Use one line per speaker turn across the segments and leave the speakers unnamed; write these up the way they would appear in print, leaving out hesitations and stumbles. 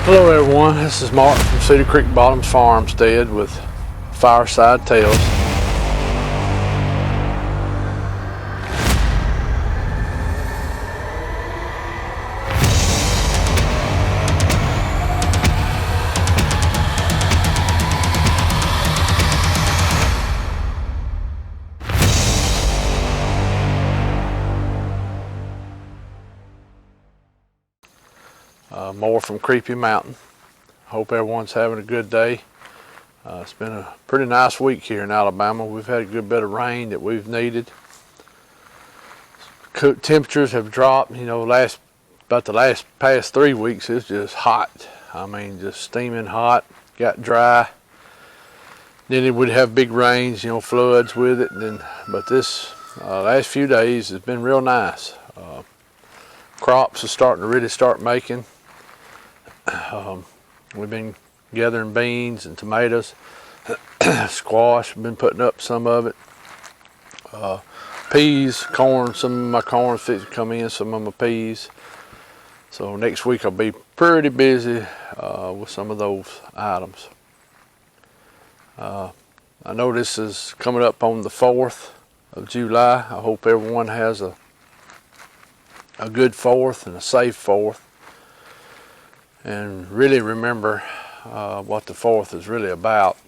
Hello everyone, this is Mark from Cedar Creek Bottoms Farmstead with Fireside Tales. More from Creepy Mountain. Hope everyone's having a good day. It's been a pretty nice week here in Alabama. We've had a good bit of rain that we've needed. Temperatures have dropped. You know, about the past 3 weeks, it's just hot. I mean, just steaming hot. Got dry. Then it would have big rains, you know, floods with it. But this last few days has been real nice. Crops are starting to really start making. We've been gathering beans and tomatoes, squash, been putting up some of it. Peas, corn, some of my corn fixing to come in, some of my peas. So next week I'll be pretty busy with some of those items. I know this is coming up on the 4th of July. I hope everyone has a good 4th and a safe 4th. And really remember what the 4th is really about.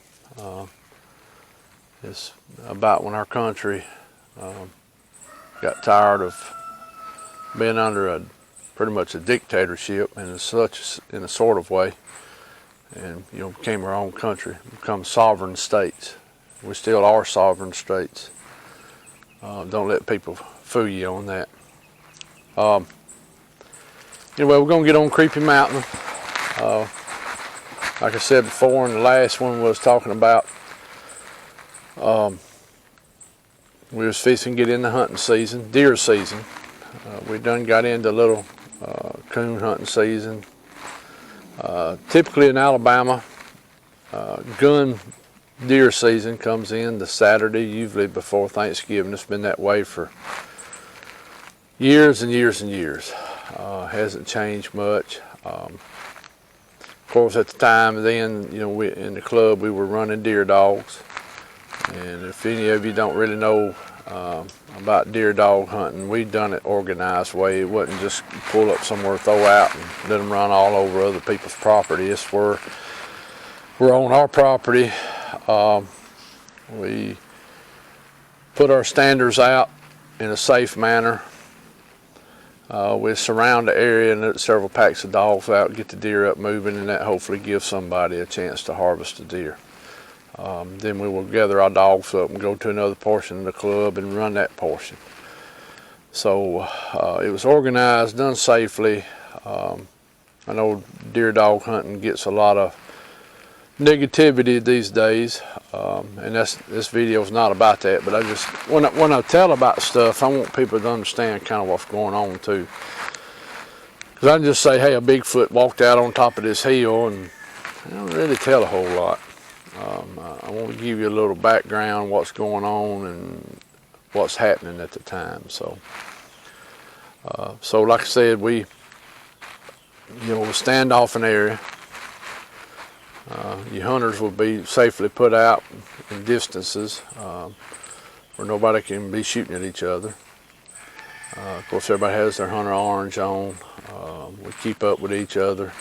It's about when our country got tired of being under pretty much a dictatorship in a sort of way, and became our own country, become sovereign states. We still are sovereign states. Don't let people fool you on that. Anyway, we're going to get on Creepy Mountain. Like I said before, and the last one was talking about we was fixing to get in the hunting season, deer season. We done got into a little coon hunting season. Typically in Alabama, gun deer season comes in the Saturday, usually before Thanksgiving. It's been that way for years and years and years. Hasn't changed much. Of course, at the time then, we in the club we were running deer dogs, and if any of you don't really know about deer dog hunting, we done it organized way. It wasn't just pull up somewhere, throw out, and let them run all over other people's property. It's where we're on our property. We put our standards out in a safe manner. We surround the area and let several packs of dogs out, get the deer up moving, and that hopefully gives somebody a chance to harvest the deer. Then we will gather our dogs up and go to another portion of the club and run that portion. So it was organized, done safely. I know deer dog hunting gets a lot of negativity these days, and this video is not about that, but I just when I tell about stuff, I want people to understand kind of what's going on too, because I can just say, hey, a Bigfoot walked out on top of this hill, and I don't really tell a whole lot. I want to give you a little background, what's going on and what's happening at the time. So like I said, we stand off an area. Your hunters will be safely put out in distances where nobody can be shooting at each other. Of course, everybody has their hunter orange on. We keep up with each other.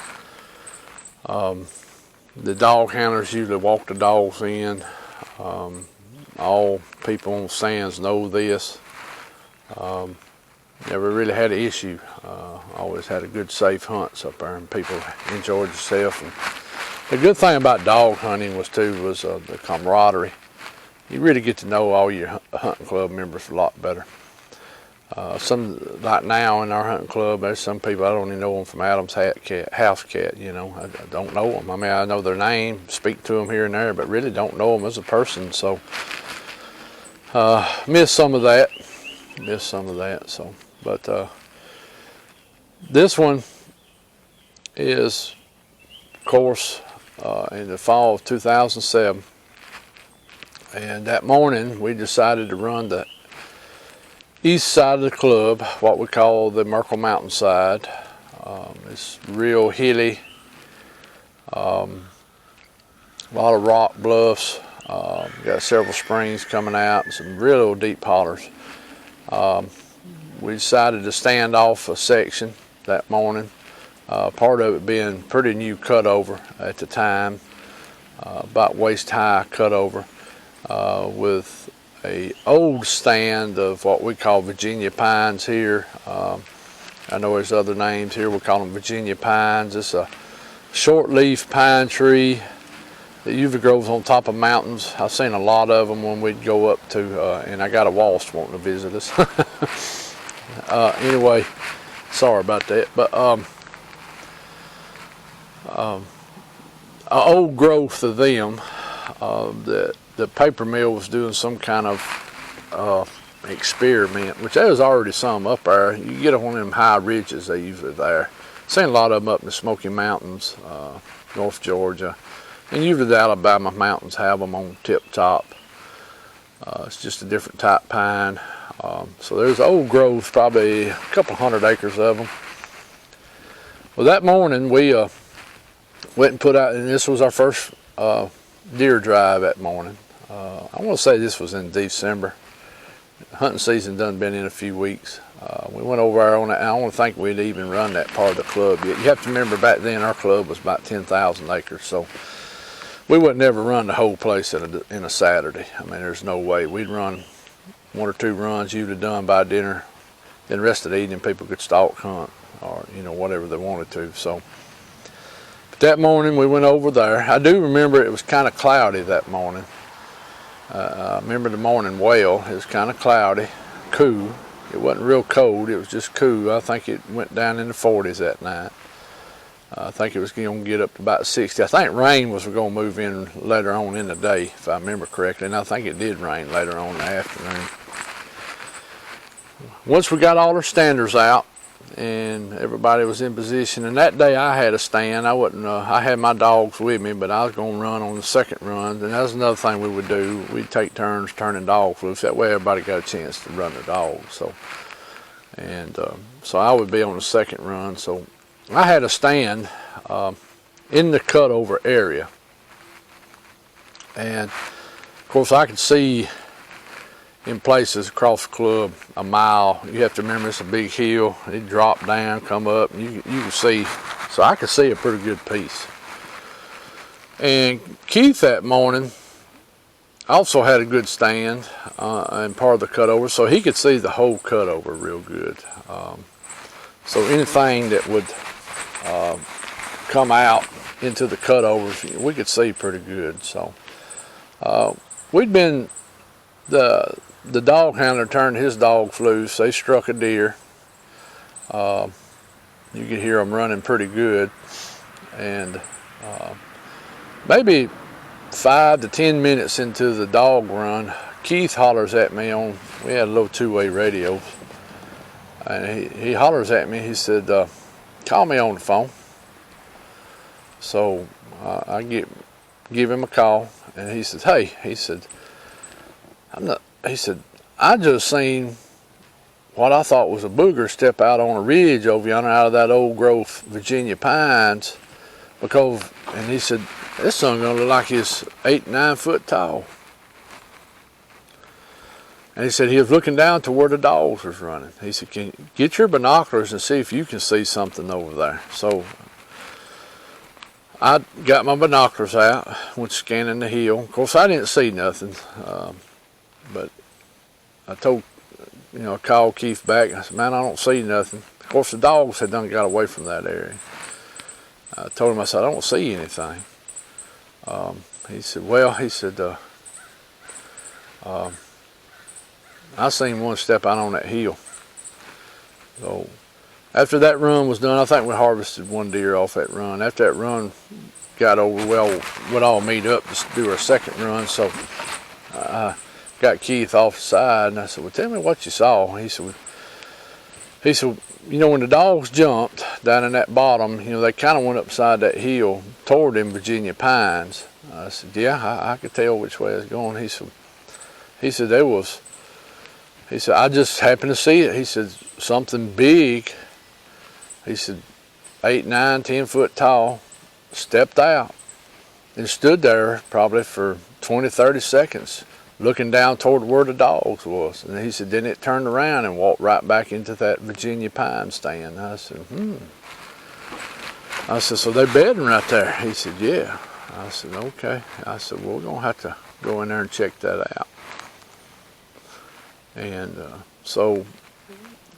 The dog handlers usually walk the dogs in. All people on stands know this. Never really had an issue. Always had a good, safe hunts up there, and people enjoyed themselves. The good thing about dog hunting was the camaraderie. You really get to know all your hunting club members a lot better. Like now in our hunting club, there's some people I don't even know them from Adam's house cat. I don't know them. I mean, I know their name, speak to them here and there, but really don't know them as a person. So miss some of that. So, but this one is, of course, in the fall of 2007, and that morning we decided to run the east side of the club, what we call the Merkle Mountain side. It's real hilly, A lot of rock bluffs. Got several springs coming out and some real deep hollers. We decided to stand off a section that morning. Part of it being pretty new cutover at the time, about waist high cutover, with a old stand of what we call Virginia pines here. I know there's other names here. We call them Virginia pines. It's a short leaf pine tree that usually grows on top of mountains. I've seen a lot of them when we'd go up to, and I got a wasp wanting to visit us. Anyway, sorry about that. But an old growth of them. The paper mill was doing some kind of experiment, which there was already some up there. You get on one of them high ridges, they usually there. Seen a lot of them up in the Smoky Mountains, North Georgia. And usually the Alabama mountains have them on tip top. It's just a different type pine. So there's old growth, probably a couple 100 acres of them. Well, that morning we went and put out, and this was our first deer drive that morning. I want to say this was in December. Hunting season done been in a few weeks. We went over there on that. I don't think we'd even run that part of the club yet. You have to remember back then our club was about 10,000 acres, so we would never run the whole place in a Saturday. I mean, there's no way. We'd run one or two runs usually done by dinner. Then the rest of the evening people could stalk hunt or, you know, whatever they wanted to. So but that morning we went over there. I do remember it was kind of cloudy that morning. I remember the morning well. It was kind of cloudy, cool. It wasn't real cold. It was just cool. I think it went down in the 40s that night. I think it was going to get up to about 60. I think rain was going to move in later on in the day, if I remember correctly. And I think it did rain later on in the afternoon. Once we got all our standers out and everybody was in position, and that day I had a stand. I had my dogs with me, but I was going to run on the second run. And that was another thing we would do. We'd take turns turning dogs loose. That way everybody got a chance to run the dogs. So I would be on the second run. So I had a stand in the cutover area, and of course I could see in places across the club a mile. You have to remember it's a big hill. It dropped down, come up, and you can see. So I could see a pretty good piece. And Keith that morning also had a good stand and part of the cutover, so he could see the whole cutover real good. So anything that would come out into the cutovers, we could see pretty good. So we'd been, the dog handler turned his dogs loose. They struck a deer. You could hear them running pretty good. And maybe 5 to 10 minutes into the dog run, Keith hollers at me we had a little two-way radio. And he hollers at me. He said, call me on the phone. So I give him a call, and he says, hey, he said, I just seen what I thought was a booger step out on a ridge over yonder out of that old growth Virginia pines, and he said, this son gonna look like he's 8, 9 foot tall. And he said he was looking down to where the dogs was running. He said, can you get your binoculars and see if you can see something over there? So I got my binoculars out, went scanning the hill. Of course, I didn't see nothing, but I called Keith back. I said, man, I don't see nothing. Of course, the dogs had done got away from that area. I told him, I said, I don't see anything. He said, I seen one step out on that hill. So after that run was done, I think we harvested one deer off that run. After that run got over, we'd all meet up to do our second run. So I got Keith off the side, and I said, well, tell me what you saw. He said, you know, when the dogs jumped down in that bottom, you know, they kind of went upside that hill toward them Virginia pines. I said, yeah, I could tell which way it's going. He said, I just happened to see it. He said, something big. He said, 8, 9, 10 foot tall, stepped out and stood there probably for 20, 30 seconds looking down toward where the dogs was. And he said, then it turned around and walked right back into that Virginia pine stand. I said, I said, so they're bedding right there? He said, yeah. I said, okay. I said, well, we're going to have to go in there and check that out. And so,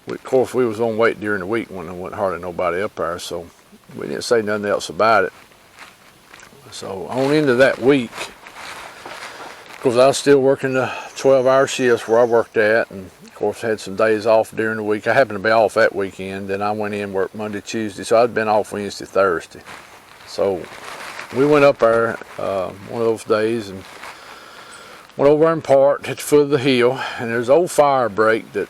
of course, we was on wait during the week when there wasn't hardly nobody up there, so we didn't say nothing else about it. So on into that week, because I was still working the 12-hour shifts where I worked at, and of course had some days off during the week. I happened to be off that weekend, then I went in and worked Monday, Tuesday, so I'd been off Wednesday, Thursday. So we went up there one of those days and went over and parked at the foot of the hill, and there's an old fire break that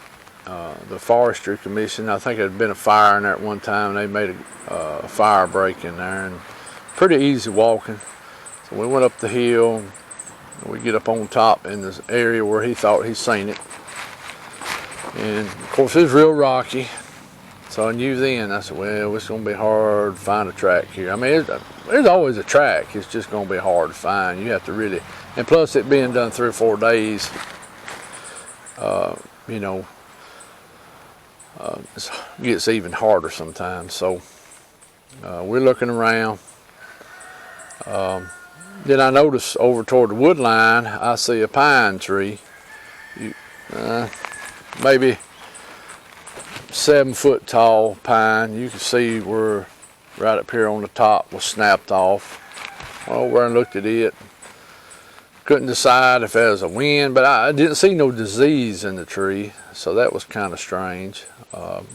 the Forestry Commission, I think it had been a fire in there at one time, and they made a fire break in there, and pretty easy walking. So we went up the hill, and we get up on top in this area where he thought he'd seen it. And of course it was real rocky, so I knew then, I said, well, it's going to be hard to find a track here. I mean, there's always a track, it's just going to be hard to find. You have to really, and plus it being done 3 or 4 days, you know, it gets even harder sometimes. So we're looking around. Then I notice over toward the wood line, I see a pine tree, maybe 7 foot tall pine. You can see where right up here on the top was snapped off. Went over and looked at it. Couldn't decide if there was a wind, but I didn't see no disease in the tree, so that was kind of strange.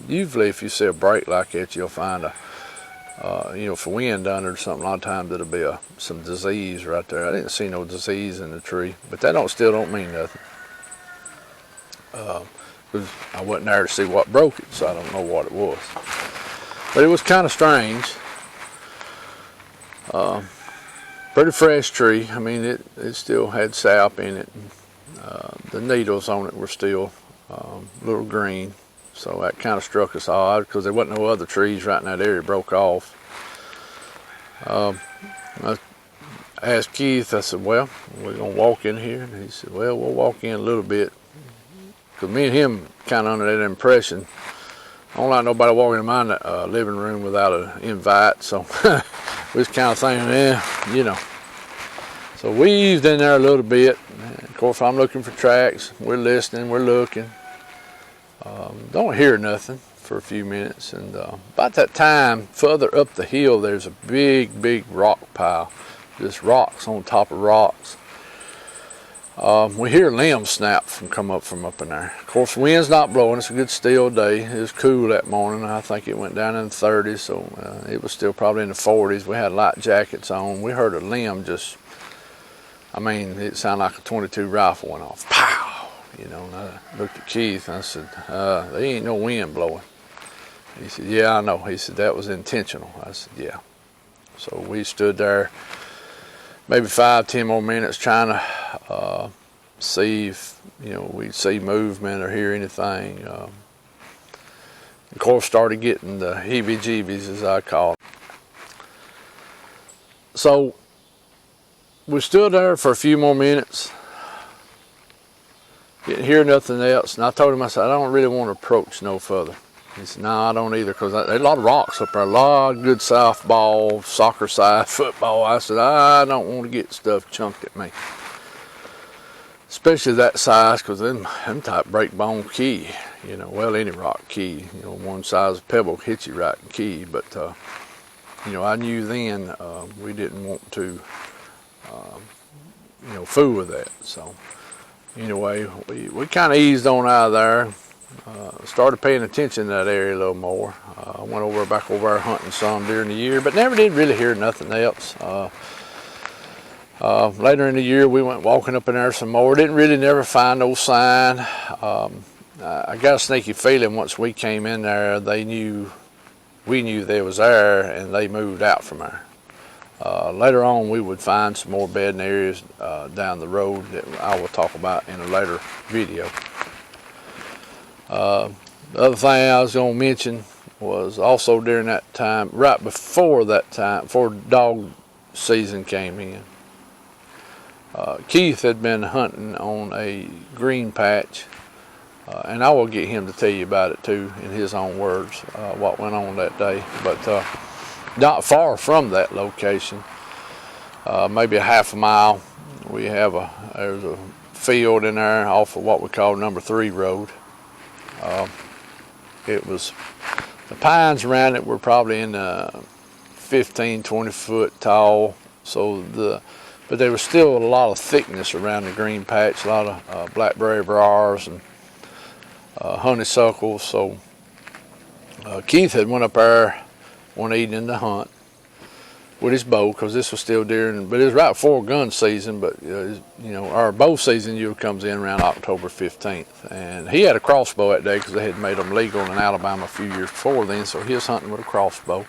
Usually if you see a break like that, you'll find a, you know, if a wind done it or something, a lot of times it'll be some disease right there. I didn't see no disease in the tree, but that still don't mean nothing. Cause I wasn't there to see what broke it, so I don't know what it was. But it was kind of strange. Pretty fresh tree. I mean, it still had sap in it. The needles on it were still a little green. So that kind of struck us odd because there wasn't no other trees right in that area broke off. I asked Keith, I said, well, we're going to walk in here. And he said, well, we'll walk in a little bit. Because me and him kind of under that impression. I don't like nobody walking in my living room without an invite. So we was kind of thinking, yeah, you know. So we eased in there a little bit. And of course, I'm looking for tracks. We're listening, we're looking. Don't hear nothing for a few minutes, and about that time, further up the hill, there's a big rock pile, just rocks on top of rocks. We hear limbs snap come up from up in there. Of course, the wind's not blowing. It's a good still day. It was cool that morning. I think it went down in the 30s, so it was still probably in the 40s. We had light jackets on. We heard a limb just, I mean, it sounded like a .22 rifle went off. Pow! You know, and I looked at Keith and I said, there ain't no wind blowing. He said, yeah, I know. He said, that was intentional. I said, yeah. So we stood there maybe 5-10 more minutes trying to see if, you know, we'd see movement or hear anything. Of course, started getting the heebie-jeebies, as I call it. So we stood there for a few more minutes. Didn't hear nothing else, and I told him, I said, I don't really want to approach no further. He said, no, I don't either, because there's a lot of rocks up there, a lot of good softball, soccer side, football. I said, I don't want to get stuff chunked at me, especially that size, because them type break bone key, you know, well, any rock key, you know, one size of pebble hit you right in key, but, you know, I knew then we didn't want to, you know, fool with that, so. Anyway, we kind of eased on out of there, started paying attention to that area a little more. I went back over there hunting some during the year, but never did really hear nothing else. Later in the year, we went walking up in there some more. Didn't really never find no sign. I got a sneaky feeling once we came in there, we knew they was there, and they moved out from there. Later on, we would find some more bedding areas down the road that I will talk about in a later video. The other thing I was going to mention, was also during that time, right before that time, before dog season came in. Keith had been hunting on a green patch, and I will get him to tell you about it too in his own words, what went on that day. But not far from that location, maybe a half a mile, there's a field in there off of what we call number 3 road. It was, the pines around it were probably in 15, 20 foot tall, but there was still a lot of thickness around the green patch, a lot of blackberry briars and honeysuckles. So Keith had went up there one evening to hunt with his bow, because this was still but it was right before gun season. But our bow season comes in around October 15th, and he had a crossbow that day because they had made them legal in Alabama a few years before then. So he was hunting with a crossbow.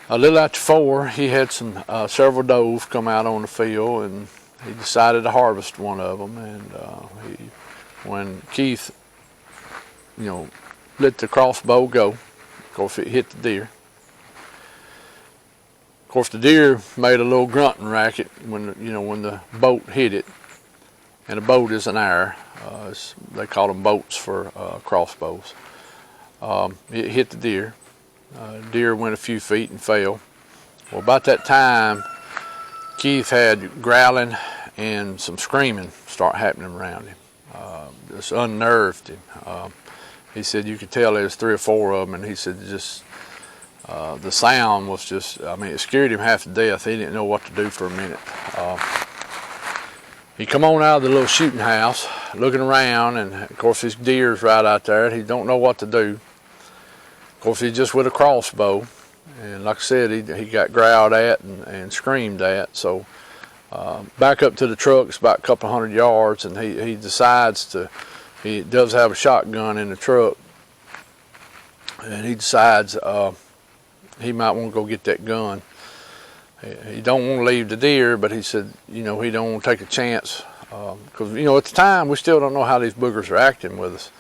A little after 4, he had several does come out on the field, and he decided to harvest one of them. And when Keith, let the crossbow go, of course it hit the deer. Of course, the deer made a little grunting racket when the boat hit it, and a boat is an arrow. They call them boats for crossbows. It hit the deer. Deer went a few feet and fell. Well, about that time, Keith had growling and some screaming start happening around him. Just unnerved him. He said you could tell there was 3 or 4 of them, and he said the sound was it scared him half to death. He didn't know what to do for a minute. He come on out of the little shooting house, looking around, and of course his deer's right out there. He don't know what to do. Of course, he's just with a crossbow, and like I said, he got growled at and screamed at. So back up to the truck, it's about a couple hundred yards, and he decides he does have a shotgun in the truck, and he decides he might want to go get that gun. He don't want to leave the deer, but he said, he don't want to take a chance, because at the time we still don't know how these boogers are acting with us.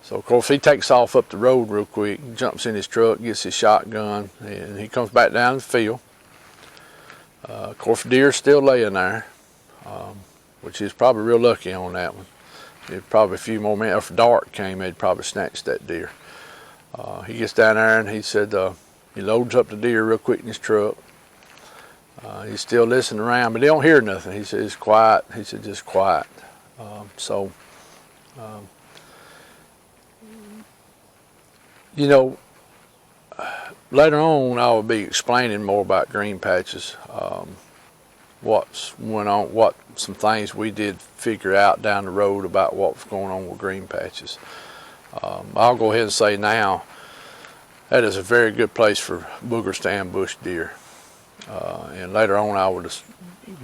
So of course he takes off up the road real quick, jumps in his truck, gets his shotgun, and he comes back down the field. Of course the deer's still laying there, which he's probably real lucky on that one. It probably a few more minutes, if dark came, they'd probably snatched that deer. He gets down there and he said he loads up the deer real quick in his truck. He's still listening around, but he don't hear nothing. He said it's quiet. He said just quiet. Later on I will be explaining more about green patches, some things we did figure out down the road about what was going on with green patches. I'll go ahead and say now that is a very good place for boogers to ambush deer. And later on I will just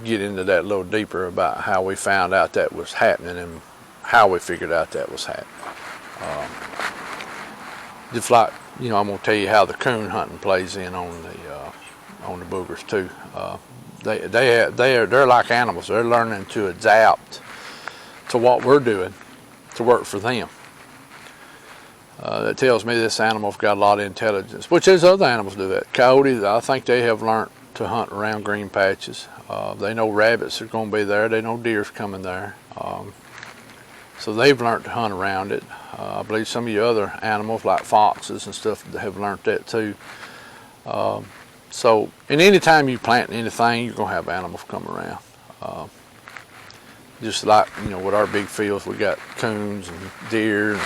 get into that a little deeper about how we found out that was happening and how we figured out that was happening. Just like, I'm going to tell you how the coon hunting plays in on the boogers too. They're like animals. They're learning to adapt to what we're doing to work for them. That tells me this animal's got a lot of intelligence, which there's other animals do that. Coyotes, I think they have learned to hunt around green patches. They know rabbits are going to be there. They know deer's coming there. So they've learned to hunt around it. I believe some of your other animals like foxes and stuff have learned that too. And anytime you plant anything, you're going to have animals come around. Just like, with our big fields, we got coons and deer and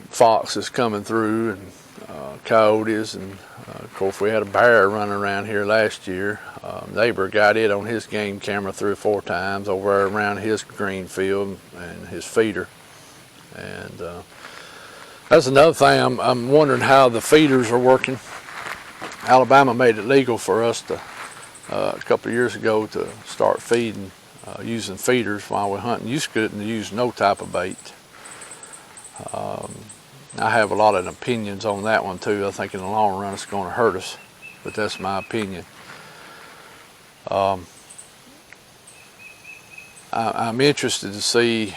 foxes coming through, and coyotes, and of course we had a bear running around here last year. Neighbor got it on his game camera 3 or 4 times over around his green field and his feeder. And that's another thing. I'm wondering how the feeders are working. Alabama made it legal for us to a couple of years ago to start feeding using feeders while we're hunting. You couldn't use no type of bait. I have a lot of opinions on that one too. I think in the long run it's going to hurt us, but that's my opinion. I'm interested to see.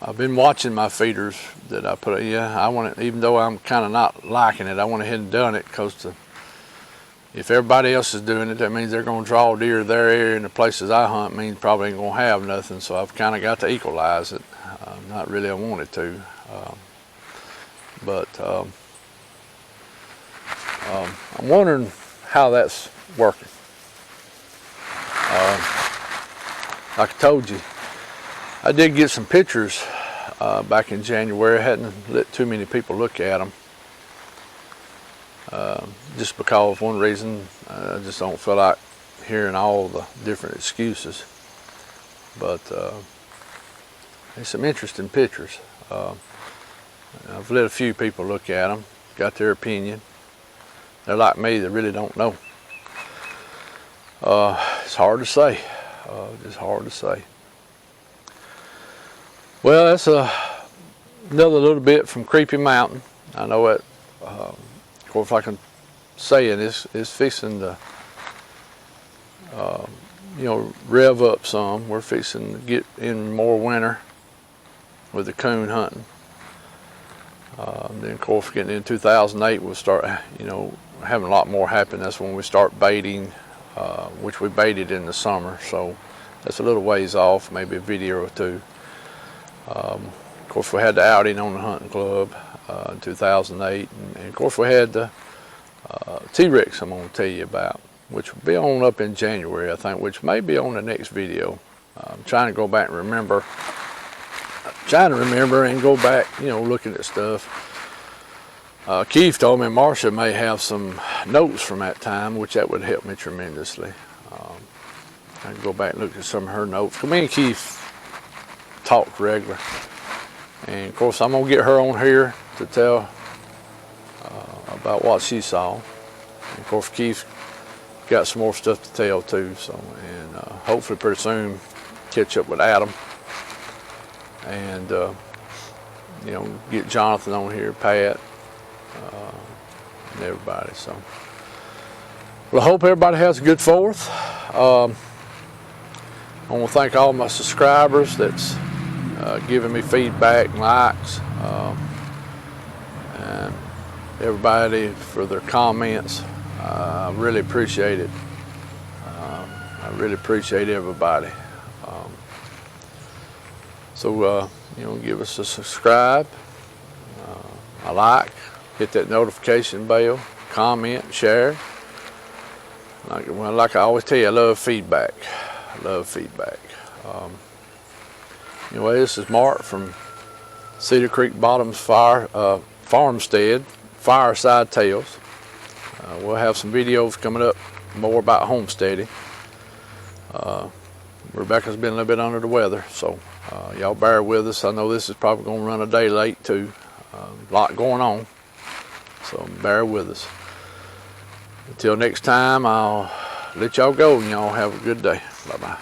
I've been watching my feeders that I put. Yeah, I want it. Even though I'm kind of not liking it, I went ahead and done it because if everybody else is doing it, that means they're going to draw deer to their area, and the places I hunt means probably ain't going to have nothing. So I've kind of got to equalize it. Not really I wanted to, but I'm wondering how that's working. Like I told you, I did get some pictures back in January. I hadn't let too many people look at them. Just because one reason, I just don't feel like hearing all the different excuses. But there's some interesting pictures. I've let a few people look at them, got their opinion. They're like me, they really don't know. It's hard to say. Just hard to say. Well, that's another little bit from Creepy Mountain. I know it. Of course, like I'm saying, it's fixing to, rev up some. We're fixing to get in more winter with the coon hunting. Then, of course, getting in 2008, we'll start, having a lot more happen. That's when we start baiting, which we baited in the summer. So that's a little ways off, maybe a video or two. Of course, we had the outing on the hunting club in 2008, and of course we had the T-Rex I'm going to tell you about, which will be on up in January, I think, which may be on the next video. I'm trying to go back and remember. And go back, looking at stuff. Keith told me Marcia may have some notes from that time, which that would help me tremendously. I can go back and look at some of her notes. Me and Keith talked regular. And of course, I'm going to get her on here to tell about what she saw. And of course, Keith got some more stuff to tell too. So, and hopefully pretty soon catch up with Adam. And, get Jonathan on here, Pat, and everybody. So, well, I hope everybody has a good 4th. I want to thank all my subscribers that's giving me feedback and likes, and everybody for their comments. I really appreciate it. I really appreciate everybody. So, give us a subscribe, a like, hit that notification bell, comment, share. Like I always tell you, I love feedback. Anyway, this is Mark from Cedar Creek Bottoms Farmstead, Fireside Tales. We'll have some videos coming up more about homesteading. Rebecca's been a little bit under the weather, so y'all bear with us. I know this is probably going to run a day late too. A lot going on, so bear with us. Until next time, I'll let y'all go and y'all have a good day. Bye-bye.